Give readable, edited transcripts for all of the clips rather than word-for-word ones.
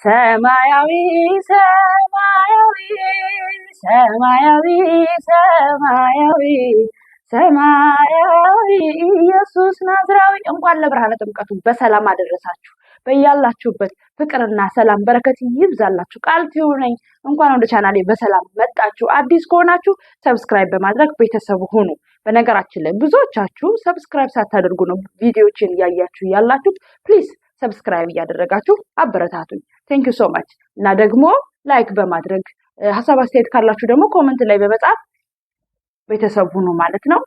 ሰማያዊ ሰማያዊ ሰማያዊ ሰማያዊ ሰማያዊ ኢየሱስ ናዝራዊ። እንኳን ለብርሃነ ጥምቀቱ በሰላም አደረሳችሁ። በያላችሁበት ፍቅርና ሰላም በረከት ይብዛላችሁ። ቃል ነኝ። እንኳን ወደ ቻናሌ በሰላም መጣችሁ። አዲስ ከሆናችሁ ሰብስክራይብ በማድረግ ቤተሰብ ሁኑ። በነገራችን ላይ ብዙዎቻችሁ ሰብስክራይብ ሳታደርጉ ነው ቪዲዮዎችን እያያችሁ ያላችሁት። ፕሊዝ ሰብስክራይብ እያደረጋችሁ አበረታቱኝ። ቴንክ ዩ ሶ ማች። እና ደግሞ ላይክ በማድረግ ሀሳብ አስተያየት ካላችሁ ደግሞ ኮመንት ላይ በመጻፍ ቤተሰብ ሁኑ ማለት ነው።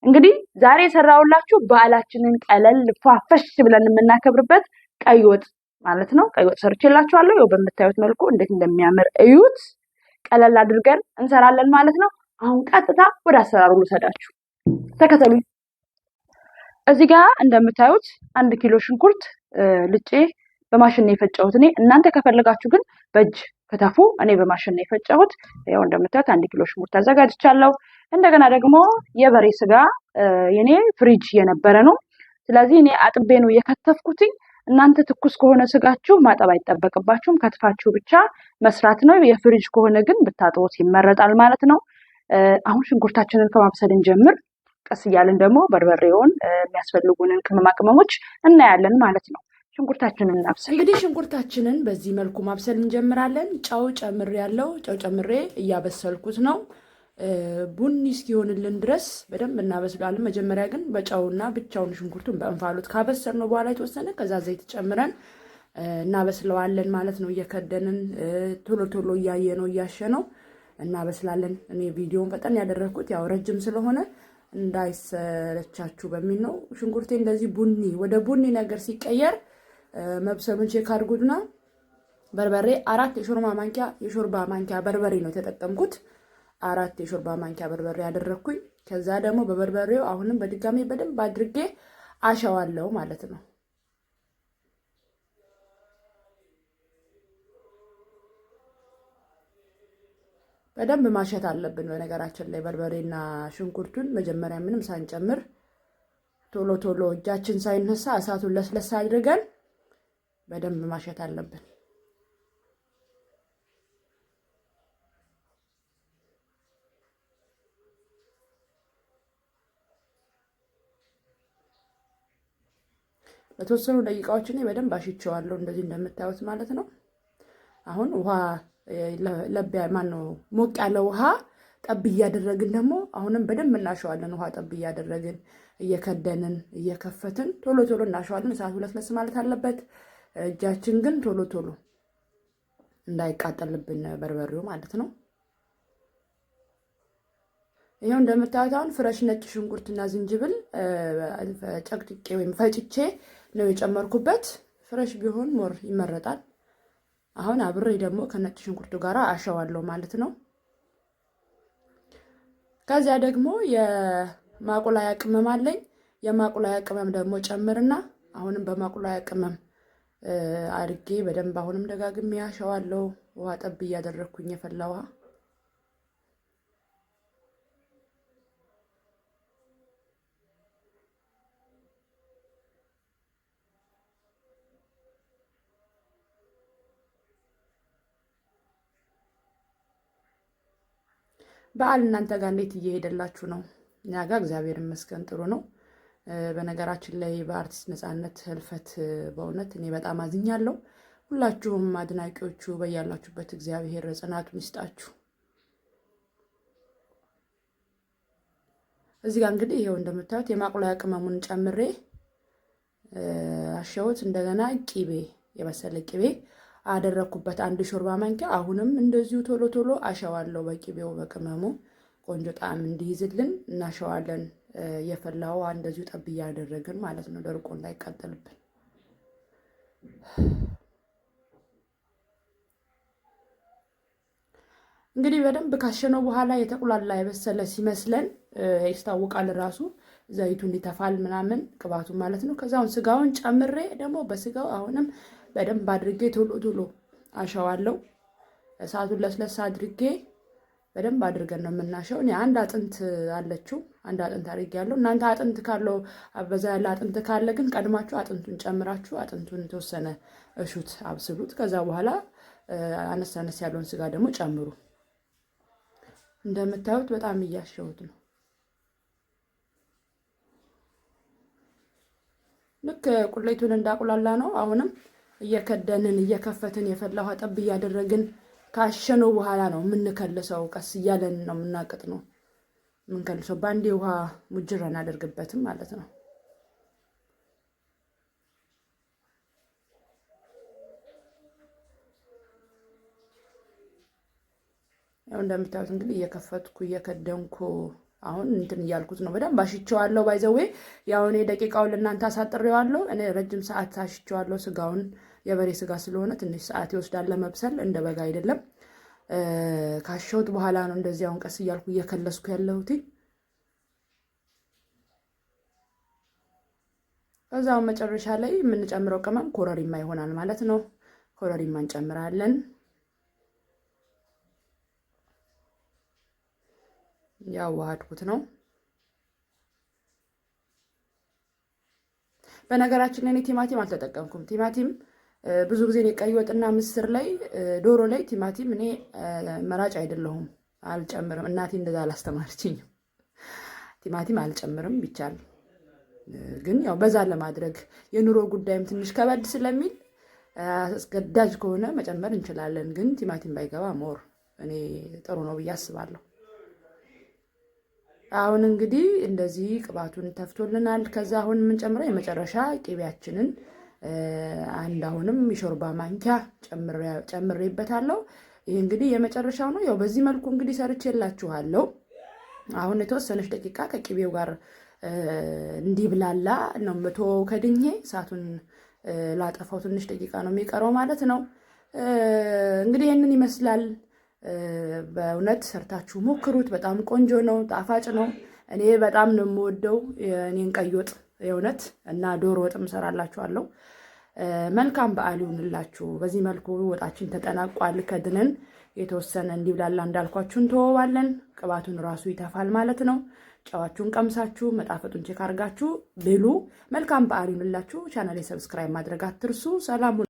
እንግዲህ ዛሬ የሰራሁላችሁ በዓላችንን ቀለል ፏፈሽ ብለን የምናከብርበት ቀይ ወጥ ማለት ነው። ቀይ ወጥ ሰርቼላችኋለሁ። ያው በምታዩት መልኩ እንዴት እንደሚያምር እዩት። ቀለል አድርገን እንሰራለን ማለት ነው። አሁን ቀጥታ ወደ አሰራሩ ልሰዳችሁ፣ ተከተሉኝ። እዚህ ጋር እንደምታዩት 1 ኪሎ ሽንኩርት ልጬ በማሽን ነው የፈጨሁት እኔ። እናንተ ከፈለጋችሁ ግን በእጅ ከተፉ። እኔ በማሽን ነው የፈጨሁት። ያው እንደምታዩት 1 ኪሎ ሽንኩርት አዘጋጅቻለሁ። እንደገና ደግሞ የበሬ ስጋ የኔ ፍሪጅ የነበረ ነው። ስለዚህ እኔ አጥቤ ነው የከተፍኩትኝ። እናንተ ትኩስ ከሆነ ስጋችሁ ማጠብ አይጠበቅባችሁም፣ ከትፋችሁ ብቻ መስራት ነው። የፍሪጅ ከሆነ ግን ብታጥቦት ይመረጣል ማለት ነው። አሁን ሽንኩርታችንን ከማብሰል እንጀምር። ቀስ እያልን ደግሞ በርበሬውን የሚያስፈልጉንን ቅመማ ቅመሞች እናያለን ማለት ነው። ሽንኩርታችንን እናብሰል። እንግዲህ ሽንኩርታችንን በዚህ መልኩ ማብሰል እንጀምራለን። ጨው ጨምሬያለሁ። ጨው ጨምሬ እያበሰልኩት ነው። ቡኒ እስኪሆንልን ድረስ በደንብ እናበስላለን። መጀመሪያ ግን በጨውና ብቻውን ሽንኩርቱን በእንፋሎት ካበሰልነው በኋላ የተወሰነ ከዛ ዘይት ጨምረን እናበስለዋለን ማለት ነው። እየከደንን ቶሎ ቶሎ እያየ ነው እያሸ ነው እናበስላለን። እኔ ቪዲዮውን ፈጠን ያደረግኩት ያው ረጅም ስለሆነ እንዳይሰለቻችሁ በሚል ነው። ሽንኩርቴ እንደዚህ ቡኒ ወደ ቡኒ ነገር ሲቀየር መብሰሉን ቼክ አድርጉና በርበሬ 4 የሾርባ ማንኪያ በርበሬ ነው የተጠቀምኩት። 4 የሾርባ ማንኪያ በርበሬ ያደረኩኝ። ከዛ ደግሞ በበርበሬው አሁንም በድጋሚ በደንብ አድርጌ አሸዋለሁ ማለት ነው። በደንብ ማሸት አለብን። በነገራችን ላይ በርበሬና ሽንኩርቱን መጀመሪያ ምንም ሳንጨምር ቶሎ ቶሎ እጃችን ሳይነሳ እሳቱን ለስለስ አድርገን በደንብ ማሸት አለብን። ለተወሰኑ ደቂቃዎች እኔ በደንብ አሽቸዋለሁ እንደዚህ እንደምታዩት ማለት ነው። አሁን ውሃ ሞቅ ያለ ውሃ ጠብ እያደረግን ደግሞ አሁንም በደንብ እናሸዋለን። ውሃ ጠብ እያደረግን እየከደንን እየከፈትን ቶሎ ቶሎ እናሸዋለን። እሳቱ ለስለስ ማለት አለበት። እጃችን ግን ቶሎ ቶሎ እንዳይቃጠልብን በርበሬው ማለት ነው። ይሄው እንደምታዩት አሁን ፍረሽ ነጭ ሽንኩርትና ዝንጅብል ጨቅጭቄ ወይም ፈጭቼ ነው የጨመርኩበት። ፍረሽ ቢሆን ሞር ይመረጣል። አሁን አብሬ ደግሞ ከነጭ ሽንኩርቱ ጋር አሸዋለሁ ማለት ነው። ከዚያ ደግሞ የማቁላያ ቅመም አለኝ። የማቁላያ ቅመም ደግሞ ጨምርና አሁንም በማቁላያ ቅመም አድርጌ በደንብ አሁንም ደጋግሜ አሸዋለሁ። ውሃ ጠብ እያደረኩኝ የፈላ ውሃ። በዓል እናንተ ጋር እንዴት እየሄደላችሁ ነው? እኛ ጋር እግዚአብሔር ይመስገን ጥሩ ነው። በነገራችን ላይ በአርቲስት ነፃነት ህልፈት በእውነት እኔ በጣም አዝኛለሁ። ሁላችሁም አድናቂዎቹ በያላችሁበት እግዚአብሔር ጽናቱን ይስጣችሁ። እዚህ ጋር እንግዲህ ይሄው እንደምታዩት የማቁላያ ቅመሙን ጨምሬ አሸሁት። እንደገና ቂቤ የበሰለ ቂቤ አደረኩበት 1 ሾርባ ማንኪያ። አሁንም እንደዚሁ ቶሎ ቶሎ አሸዋለሁ በቂቤው በቅመሙ ቆንጆ ጣዕም እንዲይዝልን እናሸዋለን። የፈላው እንደዚሁ ጠብ እያደረግን ማለት ነው፣ ደርቆ እንዳይቃጠልብን። እንግዲህ በደንብ ካሸነው በኋላ የተቁላላ የበሰለ ሲመስለን ያስታውቃል። ራሱ ዘይቱን ይተፋል ምናምን ቅባቱ ማለት ነው። ከዛውን ስጋውን ጨምሬ ደግሞ በስጋው አሁንም በደንብ አድርጌ ቶሎ ቶሎ አሸዋለሁ። እሳቱን ለስለስ አድርጌ በደንብ አድርገን ነው የምናሸው። እኔ አንድ አጥንት አለችው፣ አንድ አጥንት አድርጌያለሁ። እናንተ አጥንት ካለው በዛ ያለ አጥንት ካለ ግን ቀድማችሁ አጥንቱን ጨምራችሁ አጥንቱን የተወሰነ እሹት፣ አብስሉት። ከዛ በኋላ አነስ አነስ ያለውን ስጋ ደግሞ ጨምሩ። እንደምታዩት በጣም እያሸሁት ነው። ልክ ቁሌቱን እንዳቁላላ ነው። አሁንም እየከደንን እየከፈትን የፈላ ውሃ ጠብ እያደረግን ካሸነው በኋላ ነው የምንከልሰው። ቀስ እያለን ነው የምናቅጥ ነው የምንከልሰው። በአንዴ ውሃ ሙጅራ እናደርግበትም ማለት ነው። ያው እንደምታዩት እንግዲህ እየከፈትኩ እየከደንኩ አሁን እንትን እያልኩት ነው። በደንብ አሽቼዋለሁ። ባይዘዌ ያው እኔ ደቂቃውን ለእናንተ አሳጥሬዋለሁ። እኔ ረጅም ሰዓት አሽቼዋለሁ። ስጋውን የበሬ ስጋ ስለሆነ ትንሽ ሰዓት ይወስዳል ለመብሰል፣ እንደ በጋ አይደለም። ካሸሁት በኋላ ነው እንደዚህ አሁን ቀስ እያልኩ እየከለስኩ ያለሁት። ከዛው መጨረሻ ላይ የምንጨምረው ቅመም ኮረሪማ ይሆናል ማለት ነው። ኮረሪማ እንጨምራለን። ያዋሃድኩት ነው። በነገራችን ላይ እኔ ቲማቲም አልተጠቀምኩም። ቲማቲም ብዙ ጊዜ እኔ ቀይ ወጥና ምስር ላይ ዶሮ ላይ ቲማቲም እኔ መራጭ አይደለሁም፣ አልጨምርም። እናቴ እንደዛ አላስተማረችኝም። ቲማቲም አልጨምርም ቢቻል ግን ያው በዛ ለማድረግ የኑሮ ጉዳይም ትንሽ ከበድ ስለሚል አስገዳጅ ከሆነ መጨመር እንችላለን። ግን ቲማቲም ባይገባ ሞር እኔ ጥሩ ነው ብዬ አስባለሁ። አሁን እንግዲህ እንደዚህ ቅባቱን ተፍቶልናል። ከዛ አሁን የምንጨምረው የመጨረሻ ቅቤያችንን አንድ አሁንም የሾርባ ማንኪያ ጨምሬበታለሁ። ይህ እንግዲህ የመጨረሻው ነው። ያው በዚህ መልኩ እንግዲህ ሰርቼላችኋለሁ። አሁን የተወሰነች ደቂቃ ከቅቤው ጋር እንዲብላላ ነው መቶ ከድኜ እሳቱን ላጠፋው ትንሽ ደቂቃ ነው የሚቀረው ማለት ነው። እንግዲህ ይህንን ይመስላል። በእውነት ሰርታችሁ ሞክሩት። በጣም ቆንጆ ነው፣ ጣፋጭ ነው። እኔ በጣም ነው የምወደው የእኔን ቀይ ወጥ የእውነት እና ዶሮ ወጥም እሰራላችኋለሁ። መልካም በዓል ይሁንላችሁ። በዚህ መልኩ ወጣችን ተጠናቋል። ከድነን የተወሰነ እንዲብላላ እንዳልኳችሁ እንተወዋለን። ቅባቱን ራሱ ይተፋል ማለት ነው። ጨዋችሁን ቀምሳችሁ መጣፈጡን ቼክ አድርጋችሁ ብሉ። መልካም በዓል ይሁንላችሁ። ቻናሌ ሰብስክራይብ ማድረግ አትርሱ። ሰላም